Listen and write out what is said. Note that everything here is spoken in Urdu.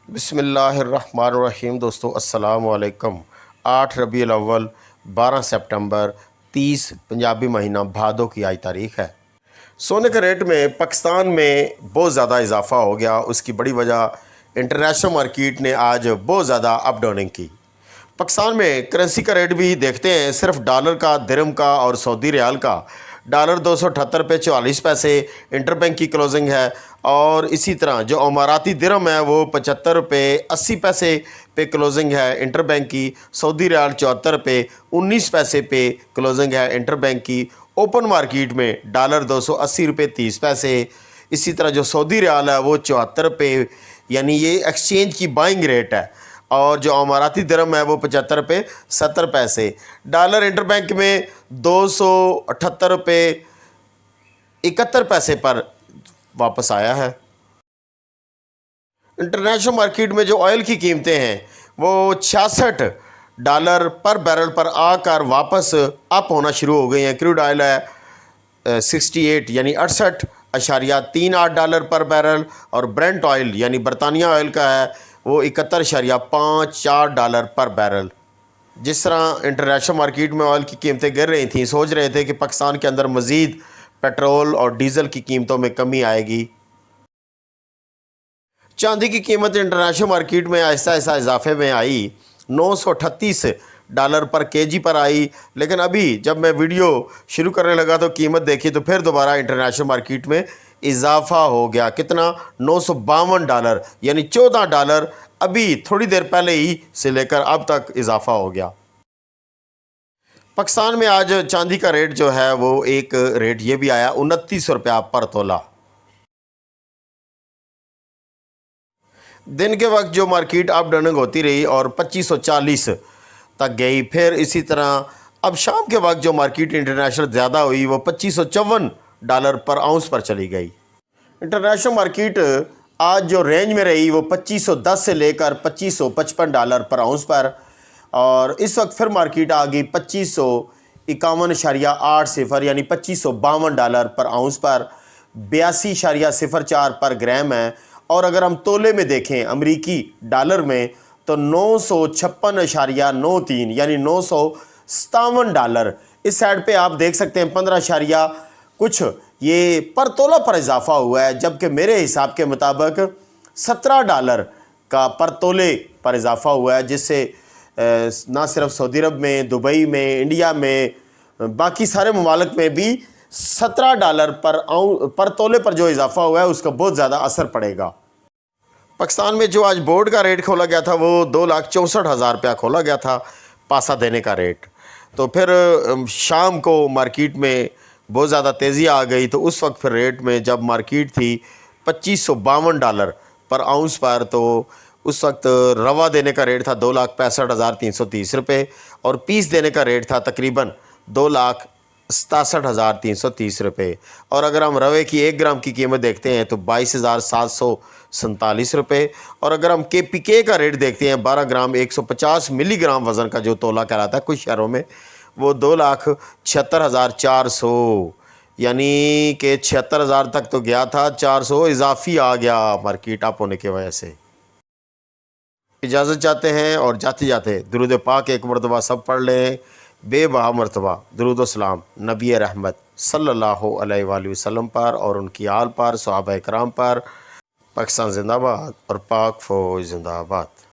بسم اللہ الرحمن الرحیم۔ دوستو السلام علیکم۔ 8 ربیع الاول 12 سپٹمبر 30 پنجابی مہینہ بھادو کی آج تاریخ ہے۔ سونے کے ریٹ میں پاکستان میں بہت زیادہ اضافہ ہو گیا۔ اس کی بڑی وجہ انٹرنیشنل مارکیٹ نے آج بہت زیادہ اپ ڈاؤننگ کی۔ پاکستان میں کرنسی کا ریٹ بھی دیکھتے ہیں، صرف ڈالر کا، درہم کا اور سعودی ریال کا۔ ڈالر 278 روپے 44 پیسے انٹر بینک کی کلوزنگ ہے، اور اسی طرح جو اماراتی درہم ہے وہ 75 روپے 80 پیسے پہ کلوزنگ ہے انٹر بینک کی۔ سعودی ریال 74 روپے 19 پیسے پہ کلوزنگ ہے انٹر بینک کی۔ اوپن مارکیٹ میں ڈالر 280 روپے 30 پیسے، اسی طرح جو سعودی ریال ہے وہ 74 روپے، یعنی یہ ایکسچینج کی بائنگ ریٹ ہے، اور جو اماراتی درہم ہے وہ 75 روپے 70 پیسے۔ ڈالر انٹر بینک میں 278 روپے 71 پیسے پر واپس آیا ہے۔ انٹرنیشنل مارکیٹ میں جو آئل کی قیمتیں ہیں وہ 66 ڈالر پر بیرل پر آ کر واپس اپ ہونا شروع ہو گئی ہیں۔ کروڈ آئل ہے 68 یعنی 68.38 ڈالر پر بیرل، اور برنٹ آئل یعنی برطانیہ آئل کا ہے وہ 71.54 ڈالر پر بیرل۔ جس طرح انٹرنیشنل مارکیٹ میں آئل کی قیمتیں گر رہی تھیں، سوچ رہے تھے کہ پاکستان کے اندر مزید پیٹرول اور ڈیزل کی قیمتوں میں کمی آئے گی۔ چاندی کی قیمت انٹرنیشنل مارکیٹ میں آہستہ آہستہ اضافے میں آئی، 938 ڈالر پر کے جی پر آئی، لیکن ابھی جب میں ویڈیو شروع کرنے لگا تو قیمت دیکھی تو پھر دوبارہ انٹرنیشنل مارکیٹ میں اضافہ ہو گیا۔ کتنا؟ 952 ڈالر، یعنی 14 ڈالر ابھی تھوڑی دیر پہلے ہی سے لے کر اب تک اضافہ ہو گیا۔ پاکستان میں آج چاندی کا ریٹ جو ہے وہ ایک ریٹ یہ بھی آیا 29 روپیہ پر تولہ۔ دن کے وقت جو مارکیٹ اپ ڈاؤننگ ہوتی رہی اور 2540 تک گئی، پھر اسی طرح اب شام کے وقت جو مارکیٹ انٹرنیشنل زیادہ ہوئی وہ 2554 ڈالر پر آؤنس پر چلی گئی۔ انٹرنیشنل مارکیٹ آج جو رینج میں رہی وہ 2510 سے لے کر 2555 ڈالر پر آؤنس پر، اور اس وقت پھر مارکیٹ آ گئی 2551.80 یعنی 2552 ڈالر پر آؤنس پر، 82.04 پر گرام ہے۔ اور اگر ہم تولے میں دیکھیں امریکی ڈالر میں تو 956.93 یعنی 957 ڈالر۔ اس سائڈ پہ آپ دیکھ سکتے ہیں 15 کچھ یہ پر تولہ پر اضافہ ہوا ہے، جبکہ میرے حساب کے مطابق 17 ڈالر کا پر تولے پر اضافہ ہوا ہے، جس سے نہ صرف سعودی عرب میں، دبئی میں، انڈیا میں، باقی سارے ممالک میں بھی 17 ڈالر پر تولے پر جو اضافہ ہوا ہے اس کا بہت زیادہ اثر پڑے گا۔ پاکستان میں جو آج بورڈ کا ریٹ کھولا گیا تھا وہ 2,64,000 روپیہ کھولا گیا تھا، پاسہ دینے کا ریٹ۔ تو پھر شام کو مارکیٹ میں بہت زیادہ تیزی آ گئی، تو اس وقت پھر ریٹ میں جب مارکیٹ تھی 2552 ڈالر پر آؤنس پر، تو اس وقت روا دینے کا ریٹ تھا 2,65,330 روپے، اور پیس دینے کا ریٹ تھا تقریباً 2,67,330 روپے۔ اور اگر ہم روے کی 1 گرام کی قیمت دیکھتے ہیں تو 22,747 روپے، اور اگر ہم کے پی کے کا ریٹ دیکھتے ہیں 12 گرام 150 ملی گرام وزن کا جو تولہ کہلاتا ہے کچھ شہروں میں، وہ 2,76,400، یعنی کہ 76,000 تک تو گیا تھا، 400 اضافی آ گیا مارکیٹ اپ ہونے کی وجہ سے۔ اجازت چاہتے ہیں اور جاتے جاتے درود پاک ایک مرتبہ سب پڑھ لیں، بے بہا مرتبہ درود و سلام نبی رحمت صلی اللہ علیہ وآلہ وسلم پر اور ان کی آل پر، صحابہ کرام پر۔ پاکستان زندہ باد اور پاک فوج زندہ باد۔